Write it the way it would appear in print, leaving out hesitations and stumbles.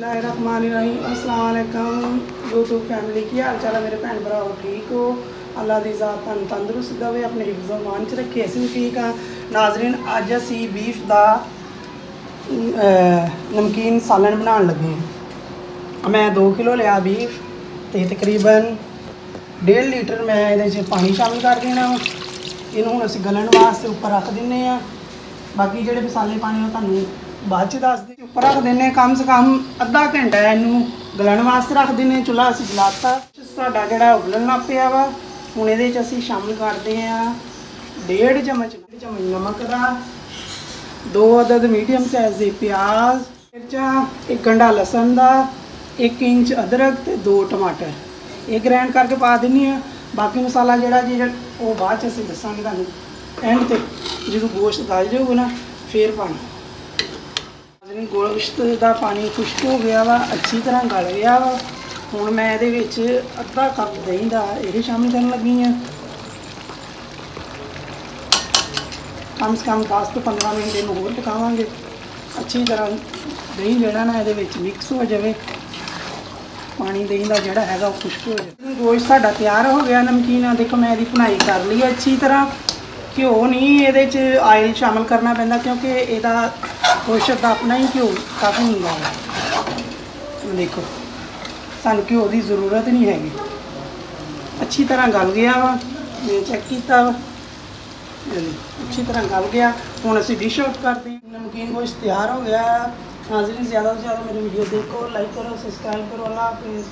बिस्मिल्लाहिर्रहमानिर्रहीम। अस्सलाम वालेकुम यूट्यूब फैमिली, की हाल चाल है मेरे भैन भराओ? ठीक हो? अल्लाह दी ज़ात तुहानू तंदुरुस्त देवे, अपने हिफ्ज़ो मान च रखे। असीं ठीक हाँ नाज़रीन। अज असी बीफ का नमकीन सालन बनाने लगे हैं। मैं 2 किलो लिया बीफ तो तकरीबन 1.5 लीटर मैं ये पानी शामिल कर देना। इनू हम असीं गलन वास्ते उपर रख दें। बाकी जोड़े मसाले पाने तुहानू बाद च दस दी। उपर रख दें, कम से कम अद्धा घंटा इनू गलन वास्ते रख दें। चूल्हा असीं जलाता, साडा जिहड़ा उबलन लग पिया वा। हुण इहदे च असीं शामिल करते हैं 1.5 चम्मच नमक का, 2 अदद मीडियम साइज़ के प्याज, मिर्चा, 1 गंढा लसन का, 1 इंच अदरक ते 2 टमाटर ये ग्राइंड करके पा देनी है। बाकी मसाला जिहड़ा जी वो बाद च असीं दस्सांगे तुहानू एंड ते, जो गोश्त गल जाऊगा ना फिर पाना। गोश्त का पानी खुश्क हो गया वा, अच्छी तरह गल गया वा। हुण मैं ये अद्धा कप दही का यह शामिल करन लगी हाँ। कम से कम 10 तो 15 मिनट इनू होर पकावांगे। अच्छी तरह दही जिहड़ा ना ये मिक्स हो जाए, पानी दही का जिहड़ा हैगा वो खुश्क हो जाए। गोश्त साडा तैयार हो गया नमकीन। देखो मैं इसकी भुनाई कर ली है अच्छी तरह। घ्यो नहीं ये आयल शामिल करना पैंदा, क्योंकि इसका गोश्त का अपना ही घ्यो काफ़ी होंदा है। देखो सानू घ्यो की जरूरत नहीं हैगी। अच्छी तरह गल गया वा, मैं चेक किया वा, अच्छी तरह गल गया। हुण असीं डिश आउट करते हैं। नमकीन गोश्त तैयार हो गया। नाज़रीन ज़्यादा से ज़्यादा मेरी वीडियो देखो, लाइक करो, सब्सक्राइब करो। अल्लाह हाफिज़।